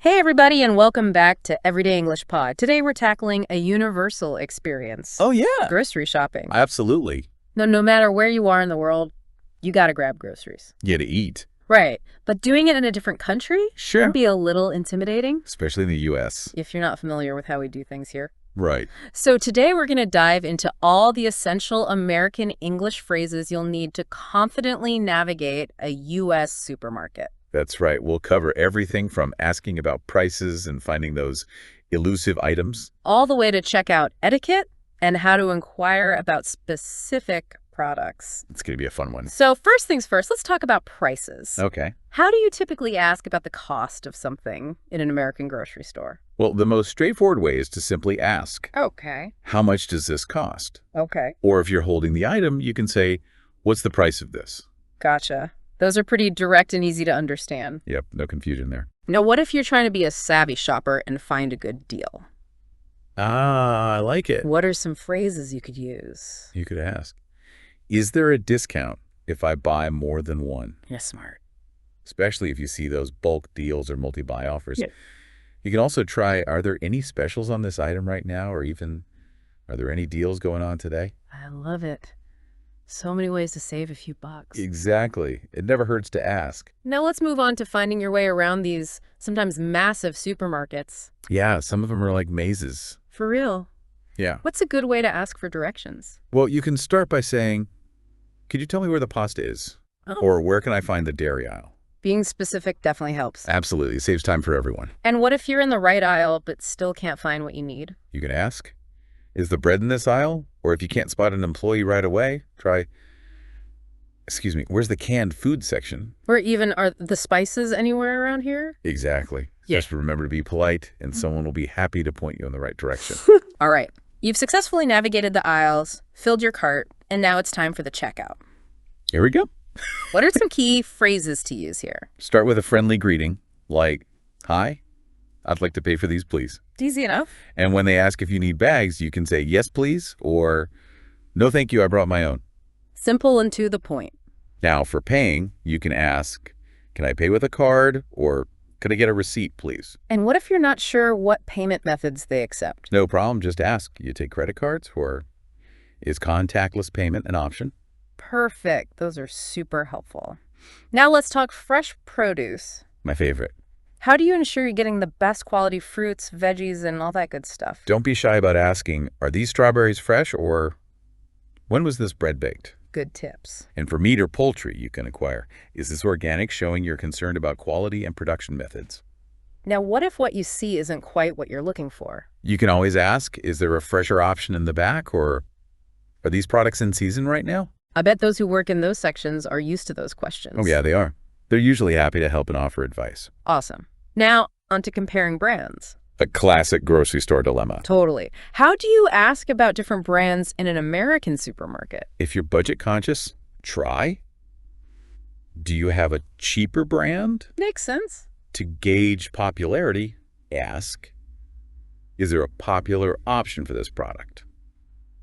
Hey everybody, and welcome back to Everyday English Pod. Today we're tackling a universal experience. Oh, yeah. Grocery shopping. Absolutely. No matter where you are in the world, you gotta grab groceries. Yeah, to eat. Right. But doing it in a different country Sure. can be a little intimidating. Especially in the U.S. If you're not familiar with how we do things here. Right. So today we're going to dive into all the essential American English phrases you'll need to confidently navigate a U.S. supermarket. That's right. We'll cover everything from asking about prices and finding those elusive items. All the way to checkout etiquette and how to inquire about specific products. It's going to be a fun one. So first things first, let's talk about prices. Okay. How do you typically ask about the cost of something in an American grocery store? Well, the most straightforward way is to simply ask, Okay. how much does this cost? Okay. Or if you're holding the item, you can say, what's the price of this? Gotcha. Those are pretty direct and easy to understand. Yep, no confusion there. Now, what if you're trying to be a savvy shopper and find a good deal? Ah, I like it. What are some phrases you could use? You could ask, is there a discount if I buy more than one? You're smart. Especially if you see those bulk deals or multi-buy offers. Yeah. You can also try, are there any specials on this item right now? Or even, are there any deals going on today? I love it. So many ways to save a few bucks. Exactly. It never hurts to ask. Now let's move on to finding your way around these sometimes massive supermarkets. Yeah, some of them are like mazes. For real. Yeah. What's a good way to ask for directions? Well, you can start by saying, could you tell me where the pasta is? Oh. Or where can I find the dairy aisle? Being specific definitely helps. Absolutely. It saves time for everyone. And what if you're in the right aisle but still can't find what you need? You can ask, is the bread in this aisle? Or if you can't spot an employee right away, try, excuse me, where's the canned food section? Or even, are the spices anywhere around here? Exactly. Yeah. Just remember to be polite, and someone will be happy to point you in the right direction. All right. You've successfully navigated the aisles, filled your cart, and now it's time for the checkout. Here we go. What are some key phrases to use here? Start with a friendly greeting, like, hi, I'd like to pay for these, please. Easy enough. And when they ask if you need bags, you can say, yes, please, or no, thank you, I brought my own. Simple and to the point. Now, for paying, you can ask, can I pay with a card, or could I get a receipt, please? And what if you're not sure what payment methods they accept? No problem, just ask. You take credit cards, or is contactless payment an option? Perfect. Those are super helpful. Now let's talk fresh produce. My favorite. How do you ensure you're getting the best quality fruits, veggies, and all that good stuff? Don't be shy about asking, are these strawberries fresh, or when was this bread baked? Good tips. And for meat or poultry, you can inquire, is this organic, showing you're concerned about quality and production methods? Now, what if what you see isn't quite what you're looking for? You can always ask, is there a fresher option in the back, or are these products in season right now? I bet those who work in those sections are used to those questions. Oh, yeah, they are. They're usually happy to help and offer advice. Awesome. Now, on to comparing brands. A classic grocery store dilemma. Totally. How do you ask about different brands in an American supermarket? If you're budget conscious, try. Do you have a cheaper brand? Makes sense. To gauge popularity, ask, is there a popular option for this product?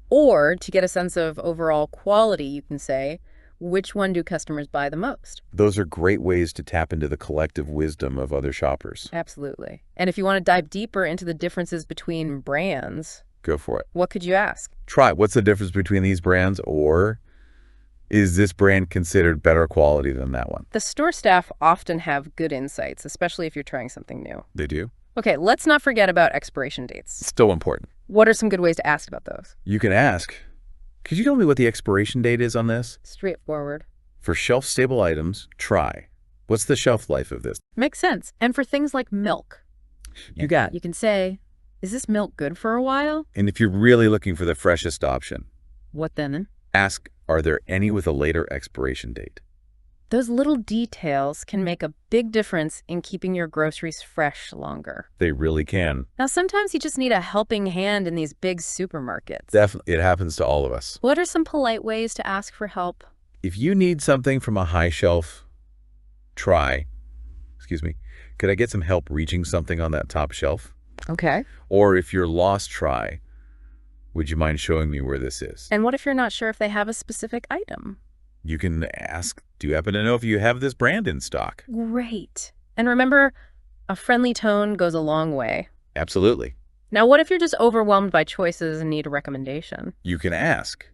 Or to get a sense of overall quality, you can say, which one do customers buy the most? Those are great ways to tap into the collective wisdom of other shoppers. Absolutely. And if you want to dive deeper into the differences between brands, Go for it. what could you ask? Try, what's the difference between these brands, or is this brand considered better quality than that one? The store staff often have good insights, especially if you're trying something new. They do. Okay, let's not forget about expiration dates. Still important. What are some good ways to ask about those? You can ask, could you tell me what the expiration date is on this? Straightforward. For shelf-stable items, try, what's the shelf life of this? Makes sense. And for things like milk, you can say, is this milk good for a while? And if you're really looking for the freshest option, What then? ask, are there any with a later expiration date? Those little details can make a big difference in keeping your groceries fresh longer. They really can. Now, sometimes you just need a helping hand in these big supermarkets. Definitely, it happens to all of us. What are some polite ways to ask for help? If you need something from a high shelf, try, could I get some help reaching something on that top shelf? Okay. Or if you're lost, try, would you mind showing me where this is? And what if you're not sure if they have a specific item? You can ask, do you happen to know if you have this brand in stock? Great. And remember, A friendly tone goes a long way. Absolutely. Now, what if you're just overwhelmed by choices and need a recommendation? You can ask,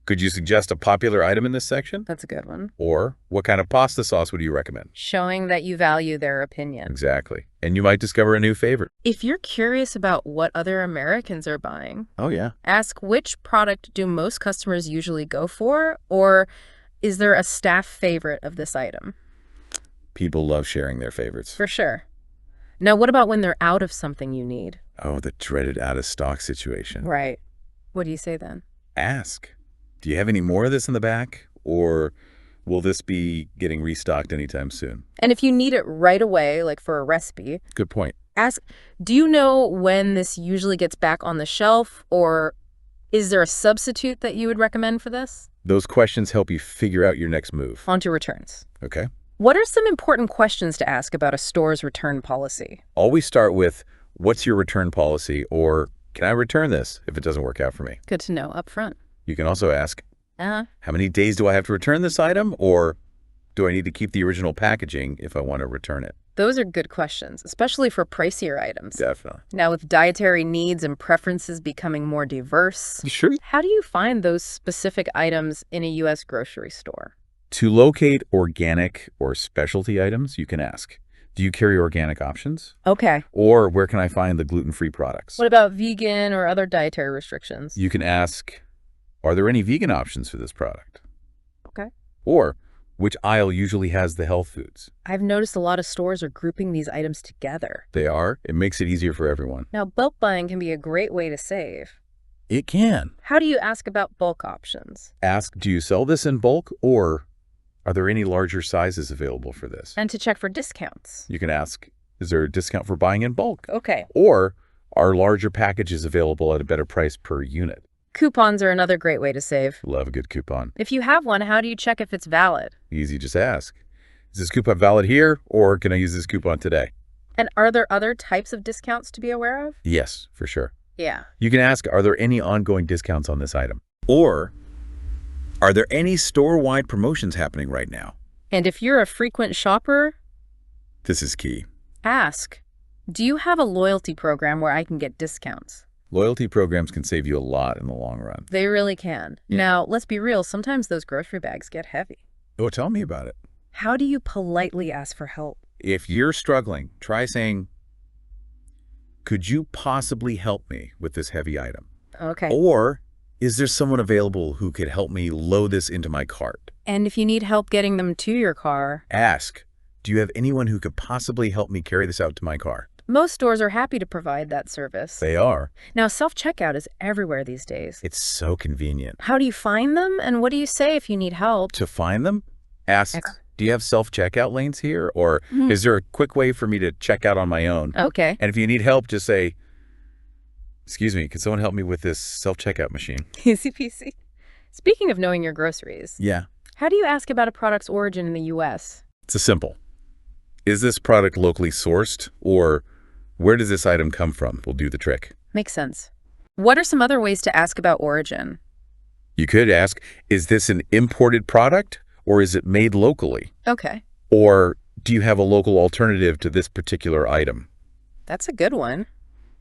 could you suggest a popular item in this section? That's a good one. Or what kind of pasta sauce would you recommend? Showing that you value their opinion. Exactly. And you might discover a new favorite. If you're curious about what other Americans are buying, Oh, yeah. ask which product do most customers usually go for, or is there a staff favorite of this item? People love sharing their favorites. For sure. Now, what about when they're out of something you need? Oh, the dreaded out-of-stock situation. Right. What do you say then? Ask, do you have any more of this in the back? Or will this be getting restocked anytime soon? And if you need it right away, like for a recipe, Good point. ask, do you know when this usually gets back on the shelf, or is there a substitute that you would recommend for this? Those questions help you figure out your next move. On to returns. Okay? What are some important questions to ask about a store's return policy? Always start with, what's your return policy? Or can I return this if it doesn't work out for me? Good to know up front. You can also ask, Uh-huh. how many days do I have to return this item? Or do I need to keep the original packaging if I want to return it? Those are good questions, especially for pricier items. Definitely. Now, with dietary needs and preferences becoming more diverse, Sure. how do you find those specific items in a U.S. grocery store? To locate organic or specialty items, you can ask, do you carry organic options? Okay. Or where can I find the gluten-free products? What about vegan or other dietary restrictions? You can ask, are there any vegan options for this product? Okay. Or which aisle usually has the health foods? I've noticed a lot of stores are grouping these items together. They are. It makes it easier for everyone. Now, bulk buying can be a great way to save. It can. How do you ask about bulk options? Ask, do you sell this in bulk, or are there any larger sizes available for this? And to check for discounts. You can ask, is there a discount for buying in bulk? Okay. Or are larger packages available at a better price per unit? Coupons are another great way to save. Love a good coupon. If you have one, how do you check if it's valid? Easy, just ask. Is this coupon valid here, or can I use this coupon today? And are there other types of discounts to be aware of? Yes, for sure. Yeah. You can ask, are there any ongoing discounts on this item? Or, are there any store-wide promotions happening right now? And if you're a frequent shopper, This is key. ask, do you have a loyalty program where I can get discounts? Loyalty programs can save you a lot in the long run. They really can. Yeah. Now, let's be real, sometimes those grocery bags get heavy. Oh, tell me about it. How do you politely ask for help? If you're struggling, try saying, could you possibly help me with this heavy item? Okay. Or, is there someone available who could help me load this into my cart? And if you need help getting them to your car, Ask, do you have anyone who could possibly help me carry this out to my car? most stores are happy to provide that service. They are. Now, self-checkout is everywhere these days. It's so convenient. How do you find them, and what do you say if you need help? To find them, ask, do you have self-checkout lanes here? Or Mhm. is there a quick way for me to check out on my own? Okay. And if you need help, just say, excuse me, could someone help me with this self-checkout machine? Easy peasy. Speaking of knowing your groceries, Yeah. how do you ask about a product's origin in the U.S.? It's a simple. Is this product locally sourced, or where does this item come from? Will do the trick. Makes sense. What are some other ways to ask about origin? You could ask, is this an imported product, or is it made locally? Okay. Or do you have a local alternative to this particular item? That's a good one,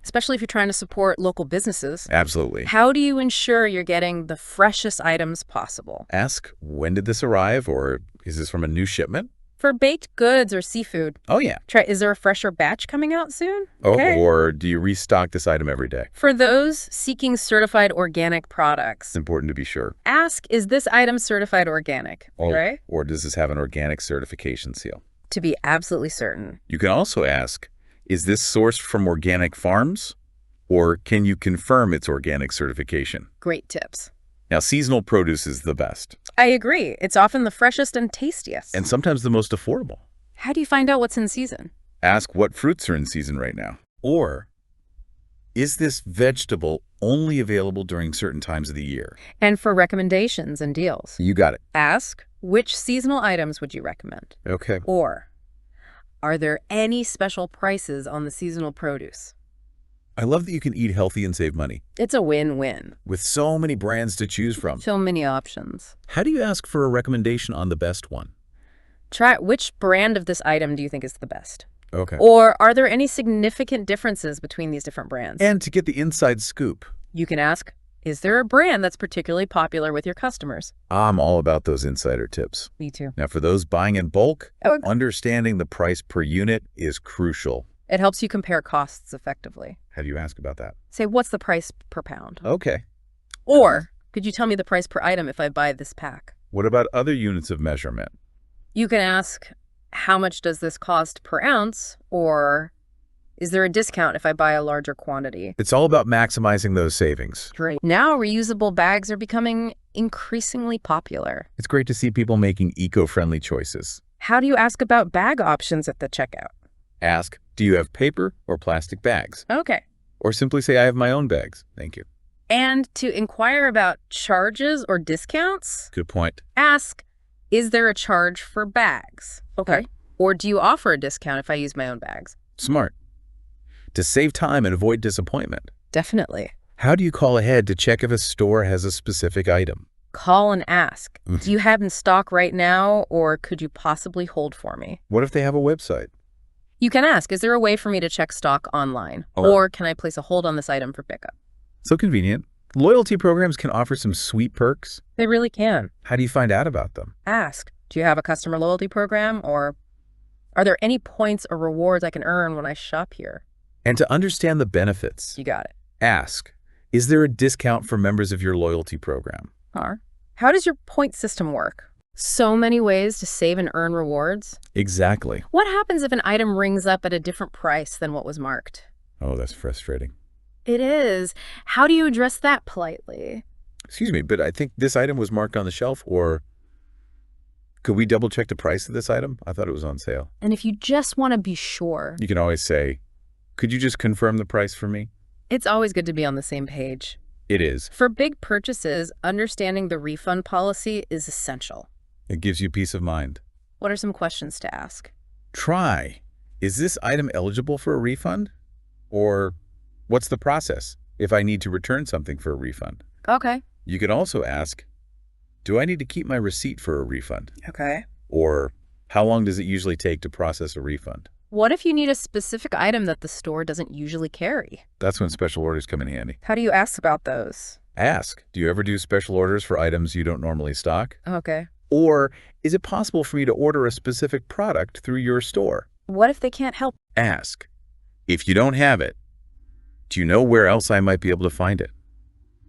especially if you're trying to support local businesses. Absolutely. How do you ensure you're getting the freshest items possible? Ask, when did this arrive, or is this from a new shipment? For baked goods or seafood, Oh, yeah. try, is there a fresher batch coming out soon? Oh, Okay. or do you restock this item every day? For those seeking certified organic products, It's important to be sure. ask, is this item certified organic, right? Or does this have an organic certification seal? To be absolutely certain. You can also ask, is this sourced from organic farms, or can you confirm its organic certification? Great tips. Now, seasonal produce is the best, I agree. It's often the freshest and tastiest. and sometimes the most affordable. How do you find out what's in season? Ask what fruits are in season right now. Or, is this vegetable only available during certain times of the year? And for recommendations and deals, You got it. ask, which seasonal items would you recommend? Okay. Or, are there any special prices on the seasonal produce? I love that you can eat healthy and save money. It's a win-win. With so many brands to choose from. So many options. How do you ask for a recommendation on the best one? Try which brand of this item do you think is the best? Okay. Or are there any significant differences between these different brands? And to get the inside scoop, You can ask, is there a brand that's particularly popular with your customers? I'm all about those insider tips. Me too. Now, for those buying in bulk, Oh, understanding the price per unit is crucial. it helps you compare costs effectively. How do you ask about that? Say, what's the price per pound? Okay. Or, could you tell me the price per item if I buy this pack? What about other units of measurement? You can ask, how much does this cost per ounce? Or, is there a discount if I buy a larger quantity? It's all about maximizing those savings. Great. Now, reusable bags are becoming increasingly popular. It's great to see people making eco-friendly choices. How do you ask about bag options at the checkout? Ask, do you have paper or plastic bags? Okay. Or simply say, I have my own bags. Thank you. And to inquire about charges or discounts, Good point. ask, is there a charge for bags? Okay. Or do you offer a discount if I use my own bags? Smart. To save time and avoid disappointment. Definitely. How do you call ahead to check if a store has a specific item? Call and ask, do you have in stock right now, or could you possibly hold for me? What if they have a website? You can ask, is there a way for me to check stock online? Or can I place a hold on this item for pickup? So convenient. Loyalty programs can offer some sweet perks. They really can. How do you find out about them? Ask, do you have a customer loyalty program, or are there any points or rewards I can earn when I shop here? And to understand the benefits, You got it. ask, is there a discount for members of your loyalty program? Or, how does your point system work? So many ways to save and earn rewards. Exactly. What happens if an item rings up at a different price than what was marked? Oh, that's frustrating. It is. How do you address that politely? Excuse me, but I think this item was marked on the shelf, or could we double check the price of this item? I thought it was on sale. And if you just want to be sure, You can always say, could you just confirm the price for me? it's always good to be on the same page. It is. For big purchases, understanding the refund policy is essential. It gives you peace of mind. What are some questions to ask? Try, is this item eligible for a refund? Or what's the process if I need to return something for a refund? Okay. You can also ask, do I need to keep my receipt for a refund? Okay. Or how long does it usually take to process a refund? What if you need a specific item that the store doesn't usually carry? That's when special orders come in handy. How do you ask about those? Ask, do you ever do special orders for items you don't normally stock? Okay. Or is it possible for me to order a specific product through your store? What if they can't help? Ask, if you don't have it, do you know where else I might be able to find it?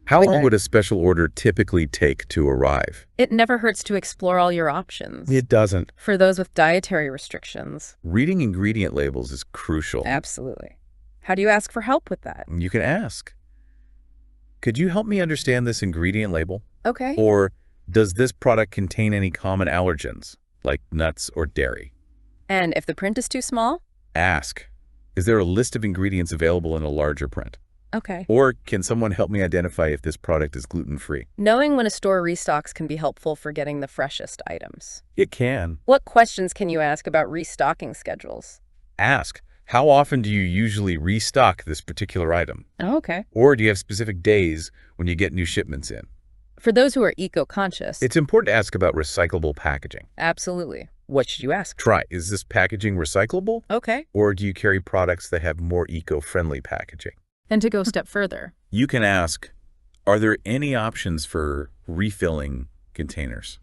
How long would a special order typically take to arrive? It never hurts to explore all your options. It doesn't. For those with dietary restrictions. Reading ingredient labels is crucial. Absolutely. How do you ask for help with that? You can ask, could you help me understand this ingredient label? Okay. Or does this product contain any common allergens, like nuts or dairy? And if the print is too small? Ask, is there a list of ingredients available in a larger print? Okay. Or can someone help me identify if this product is gluten-free? Knowing when a store restocks can be helpful for getting the freshest items. It can. What questions can you ask about restocking schedules? Ask, how often do you usually restock this particular item? Okay. Or do you have specific days when you get new shipments in? For those who are eco-conscious. It's important to ask about recyclable packaging. Absolutely. What should you ask? Try, is this packaging recyclable? Okay. Or do you carry products that have more eco-friendly packaging? And to go a step further. You can ask, are there any options for refilling containers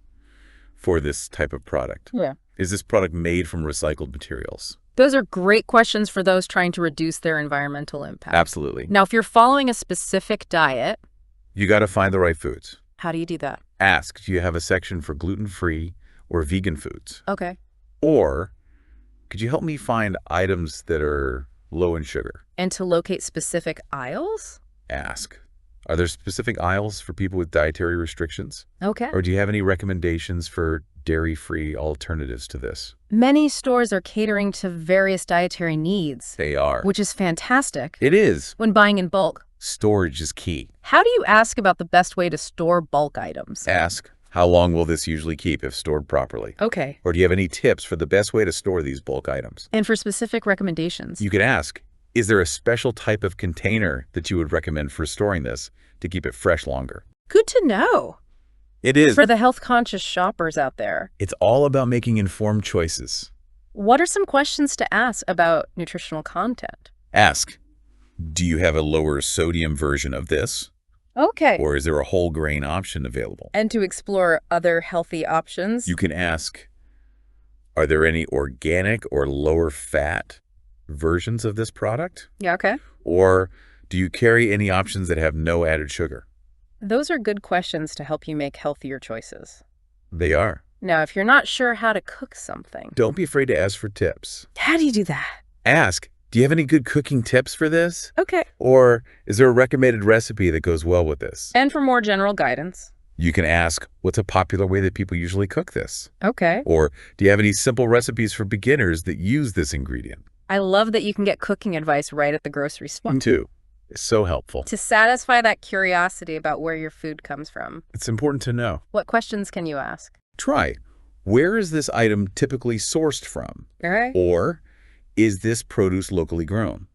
for this type of product? Yeah. Is this product made from recycled materials? Those are great questions for those trying to reduce their environmental impact. Absolutely. Now, if you're following a specific diet, You got to find the right foods. how do you do that? Ask, do you have a section for gluten-free or vegan foods? Okay. Or could you help me find items that are low in sugar? And to locate specific aisles? Ask, are there specific aisles for people with dietary restrictions? Okay. Or do you have any recommendations for dairy-free alternatives to this? Many stores are catering to various dietary needs, They are. which is fantastic It is. when buying in bulk. Storage is key. How do you ask about the best way to store bulk items? Ask, how long will this usually keep if stored properly? Okay. Or do you have any tips for the best way to store these bulk items? And for specific recommendations? You could ask, is there a special type of container that you would recommend for storing this to keep it fresh longer? Good to know. It is. For the health-conscious shoppers out there. It's all about making informed choices. What are some questions to ask about nutritional content? Ask, do you have a lower sodium version of this? Okay. Or is there a whole grain option available? And to explore other healthy options? You can ask, are there any organic or lower fat versions of this product? Yeah, okay. Or do you carry any options that have no added sugar? Those are good questions to help you make healthier choices. They are. Now, if you're not sure how to cook something, Don't be afraid to ask for tips. how do you do that? Ask, do you have any good cooking tips for this? Okay. Or is there a recommended recipe that goes well with this? And for more general guidance. You can ask, what's a popular way that people usually cook this? Okay. Or do you have any simple recipes for beginners that use this ingredient? I love that you can get cooking advice right at the grocery store. Me too. It's so helpful. To satisfy that curiosity about where your food comes from, It's important to know. what questions can you ask? Try, where is this item typically sourced from? All right. Or is this produce locally grown?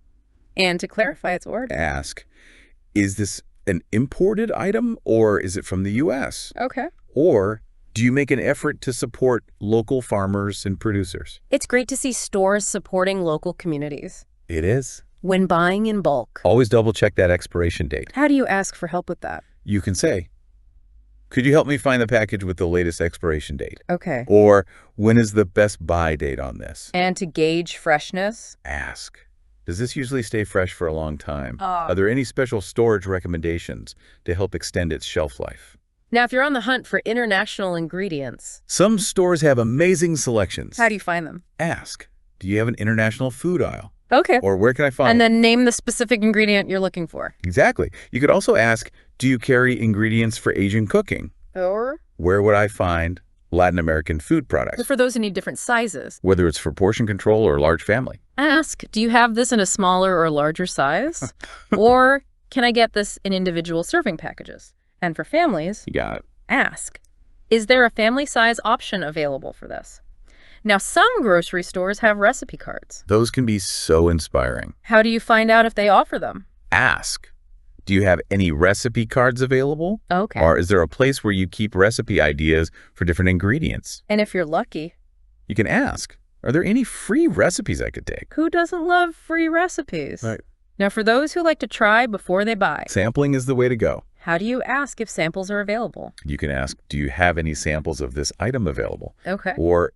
And to clarify its origin. Ask, is this an imported item or is it from the U.S.? Okay. Or do you make an effort to support local farmers and producers? It's great to see stores supporting local communities It is. when buying in bulk. Always double check that expiration date. How do you ask for help with that? You can say, could you help me find the package with the latest expiration date? Okay. Or when is the best buy date on this? And to gauge freshness? Ask, does this usually stay fresh for a long time? Ah. Are there any special storage recommendations to help extend its shelf life? Now, if you're on the hunt for international ingredients, Some stores have amazing selections. how do you find them? Ask, do you have an international food aisle? Okay. Or where can I find And then name the specific ingredient you're looking for. Exactly. You could also ask, do you carry ingredients for Asian cooking? Or Where would I find Latin American food products? for those who need different sizes. Whether it's for portion control or large family. Ask, do you have this in a smaller or larger size? Or can I get this in individual serving packages? And for families, You got it. ask, is there a family size option available for this? Now, some grocery stores have recipe cards. Those can be so inspiring. How do you find out if they offer them? Ask, do you have any recipe cards available? Okay. Or is there a place where you keep recipe ideas for different ingredients? And if you're lucky, You can ask, are there any free recipes I could take? who doesn't love free recipes? Right. Now, for those who like to try before they buy, Sampling is the way to go. how do you ask if samples are available? You can ask, do you have any samples of this item available? Okay. Or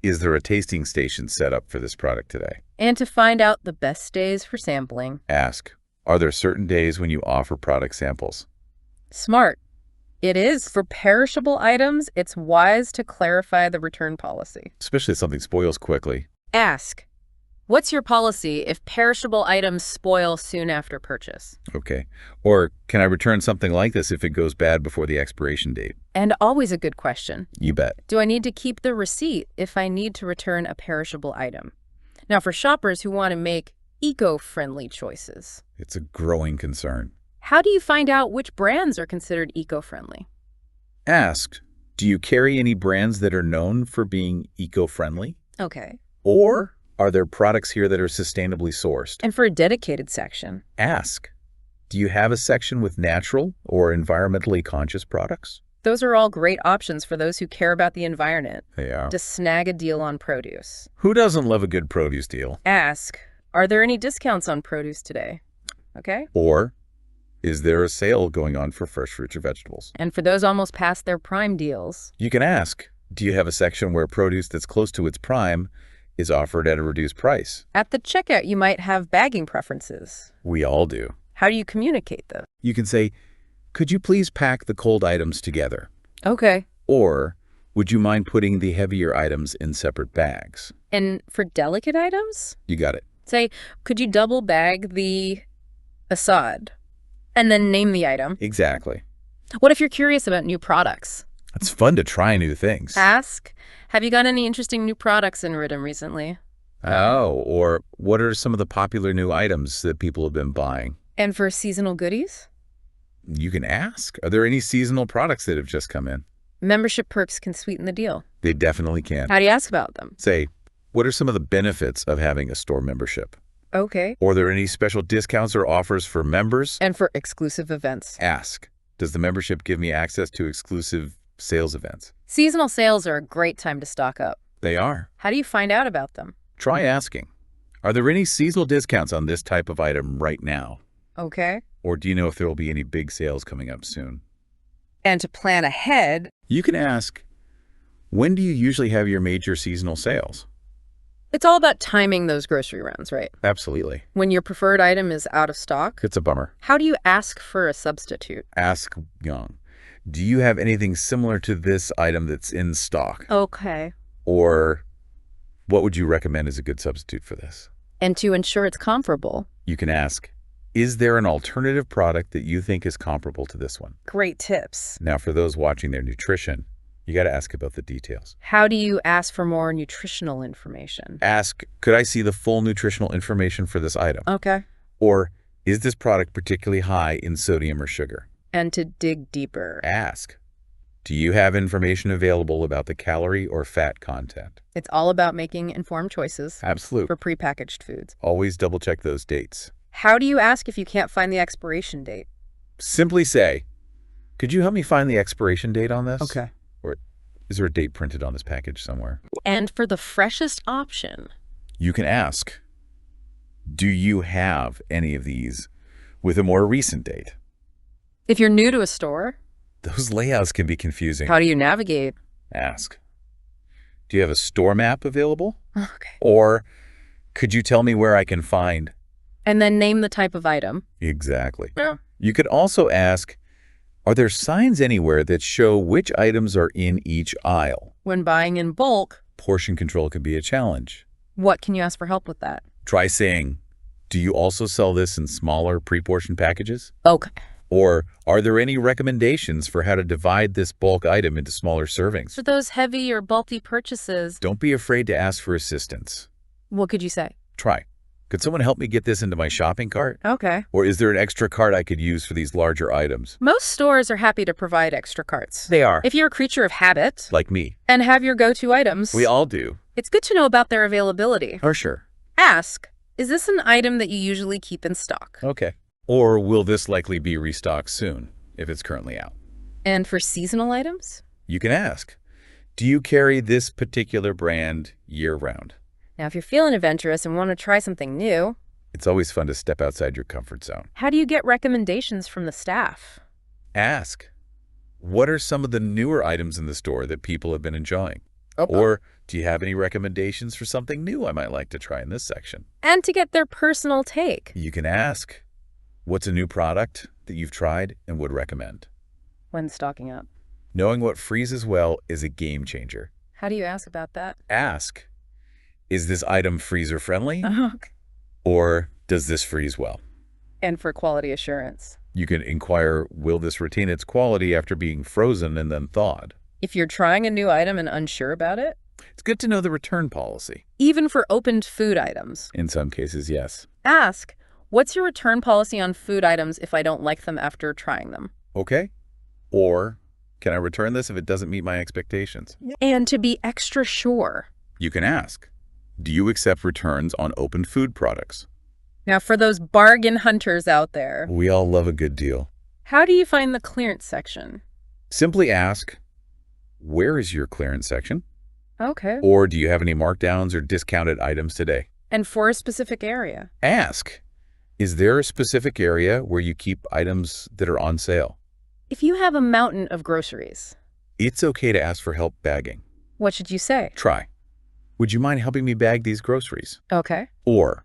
is there a tasting station set up for this product today? And to find out the best days for sampling, Ask, are there certain days when you offer product samples? smart. It is. For perishable items, it's wise to clarify the return policy. Especially if something spoils quickly. Ask, what's your policy if perishable items spoil soon after purchase? Okay. Or can I return something like this if it goes bad before the expiration date? And always a good question. You bet. Do I need to keep the receipt if I need to return a perishable item? Now, for shoppers who want to make eco-friendly choices, It's a growing concern. how do you find out which brands are considered eco-friendly? Ask, do you carry any brands that are known for being eco-friendly? Okay. Or are there products here that are sustainably sourced? And for a dedicated section, Ask, do you have a section with natural or environmentally conscious products? those are all great options for those who care about the environment They are. to snag a deal on produce. Who doesn't love a good produce deal? Ask, are there any discounts on produce today? Okay. Or is there a sale going on for fresh fruits or vegetables? And for those almost past their prime deals, You can ask, do you have a section where produce that's close to its prime is offered at a reduced price? at the checkout, you might have bagging preferences. We all do. How do you communicate them? You can say, could you please pack the cold items together? Okay. Or would you mind putting the heavier items in separate bags? And for delicate items, You got it. say, could you double bag the Assad? And then name the item. Exactly. What if you're curious about new products? It's fun to try new things. Ask, have you got any interesting new products in Rhythm recently? Oh, or what are some of the popular new items that people have been buying? And for seasonal goodies? You can ask, are there any seasonal products that have just come in? Membership perks can sweeten the deal. They definitely can. How do you ask about them? Say, what are some of the benefits of having a store membership? Okay. Or are there any special discounts or offers for members? And for exclusive events. Ask, does the membership give me access to exclusive sales events? Seasonal sales are a great time to stock up. They are. How do you find out about them? Try asking, are there any seasonal discounts on this type of item right now? Okay. Or do you know if there will be any big sales coming up soon? And to plan ahead, You can ask, when do you usually have your major seasonal sales? it's all about timing those grocery runs, right? Absolutely. When your preferred item is out of stock, It's a bummer. how do you ask for a substitute? Ask young, do you have anything similar to this item that's in stock? Okay. Or what would you recommend as a good substitute for this? And to ensure it's comparable. You can ask, is there an alternative product that you think is comparable to this one? Great tips. Now, for those watching their nutrition, you got to ask about the details. How do you ask for more nutritional information? Ask, could I see the full nutritional information for this item? Okay. Or, is this product particularly high in sodium or sugar? And to dig deeper. Ask, do you have information available about the calorie or fat content? It's all about making informed choices Absolutely. for prepackaged foods. Always double check those dates. How do you ask if you can't find the expiration date? Simply say, could you help me find the expiration date on this? Okay. Or is there a date printed on this package somewhere? And for the freshest option, You can ask, do you have any of these with a more recent date? if you're new to a store, Those layouts can be confusing. how do you navigate? Ask, do you have a store map available? Okay. Or could you tell me where I can find? And then name the type of item. Exactly. Yeah. You could also ask, are there signs anywhere that show which items are in each aisle? When buying in bulk, Portion control can be a challenge. what can you ask for help with that? Try saying, do you also sell this in smaller pre-portioned packages? Okay. Or are there any recommendations for how to divide this bulk item into smaller servings? For those heavy or bulky purchases, Don't be afraid to ask for assistance. what could you say? Try, could someone help me get this into my shopping cart? Okay. Or is there an extra cart I could use for these larger items? Most stores are happy to provide extra carts. They are. If you're a creature of habit Like me. and have your go-to items, We all do. it's good to know about their availability. Oh, sure. Ask, is this an item that you usually keep in stock? Okay. Or will this likely be restocked soon if it's currently out? And for seasonal items? You can ask, do you carry this particular brand year-round? Now, if you're feeling adventurous and want to try something new, It's always fun to step outside your comfort zone. how do you get recommendations from the staff? Ask, what are some of the newer items in the store that people have been enjoying? Oh. Or do you have any recommendations for something new I might like to try in this section? And to get their personal take. You can ask, what's a new product that you've tried and would recommend? When stocking up. Knowing what freezes well is a game changer. How do you ask about that? Ask, is this item freezer friendly? Okay. Or does this freeze well? And for quality assurance. You can inquire, will this retain its quality after being frozen and then thawed? If you're trying a new item and unsure about it, It's good to know the return policy. even for opened food items, In some cases, yes. ask, what's your return policy on food items if I don't like them after trying them? Okay. Or, can I return this if it doesn't meet my expectations? And to be extra sure. You can ask, do you accept returns on open food products? Now, for those bargain hunters out there, We all love a good deal. how do you find the clearance section? Simply ask, where is your clearance section? Okay. Or do you have any markdowns or discounted items today? And for a specific area. Ask, is there a specific area where you keep items that are on sale? If you have a mountain of groceries, It's okay to ask for help bagging. what should you say? Try, would you mind helping me bag these groceries? Okay. Or,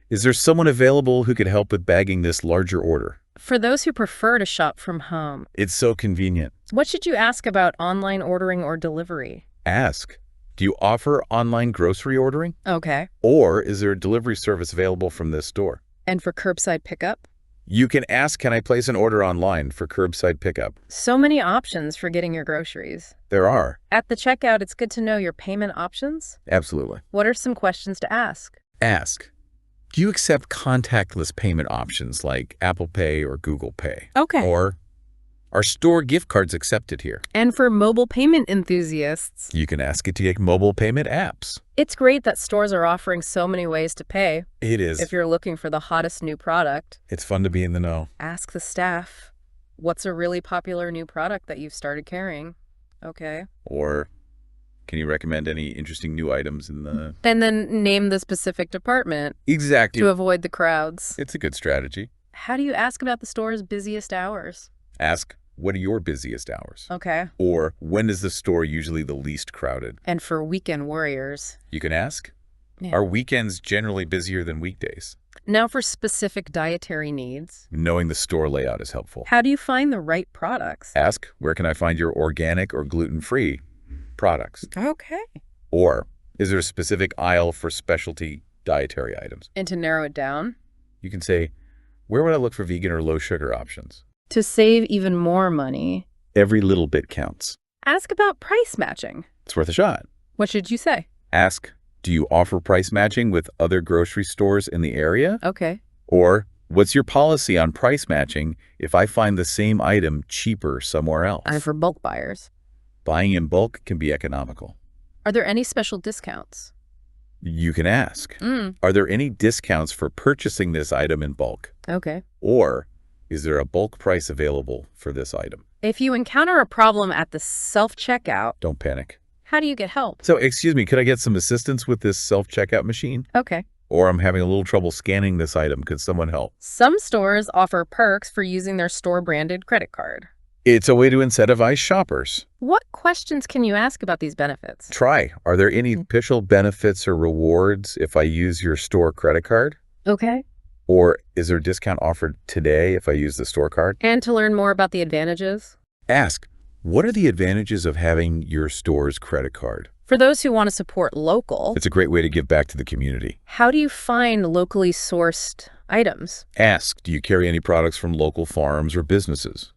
is there someone available who could help with bagging this larger order? For those who prefer to shop from home, It's so convenient. what should you ask about online ordering or delivery? Ask, do you offer online grocery ordering? Okay. Or is there a delivery service available from this store? And for curbside pickup? You can ask, can I place an order online for curbside pickup? So many options for getting your groceries. There are. At the checkout, it's good to know your payment options. Absolutely. What are some questions to ask? Ask, do you accept contactless payment options like Apple Pay or Google Pay? Okay. Or are store gift cards accepted here? And for mobile payment enthusiasts, You can ask it to get mobile payment apps. it's great that stores are offering so many ways to pay. It is. If you're looking for the hottest new product, It's fun to be in the know. ask the staff, what's a really popular new product that you've started carrying? Okay. Or, Can you recommend any interesting new items in the... And then name the specific department Exactly. to avoid the crowds. It's a good strategy. How do you ask about the store's busiest hours? Ask, what are your busiest hours? Okay. Or, when is the store usually the least crowded? And for weekend warriors. You can ask, Yeah. are weekends generally busier than weekdays? Now for specific dietary needs. Knowing the store layout is helpful. How do you find the right products? Ask, where can I find your organic or gluten-free products? Okay. Or, is there a specific aisle for specialty dietary items? And to narrow it down? You can say, where would I look for vegan or low-sugar options? To save even more money. Every little bit counts. Ask about price matching. It's worth a shot. What should you say? Ask, do you offer price matching with other grocery stores in the area? Okay. Or, what's your policy on price matching if I find the same item cheaper somewhere else? I'm for bulk buyers. Buying in bulk can be economical. Are there any special discounts? You can ask, are there any discounts for purchasing this item in bulk? Okay. Or, is there a bulk price available for this item? If you encounter a problem at the self-checkout, Don't panic. how do you get help? So, excuse me, could I get some assistance with this self-checkout machine? Okay. Or I'm having a little trouble scanning this item. Could someone help? Some stores offer perks for using their store-branded credit card. It's a way to incentivize shoppers. What questions can you ask about these benefits? Try, are there any official benefits or rewards if I use your store credit card? Okay. Or is there a discount offered today if I use the store card? And to learn more about the advantages? Ask, what are the advantages of having your store's credit card? For those who want to support local, It's a great way to give back to the community. how do you find locally sourced items? Ask, do you carry any products from local farms or businesses?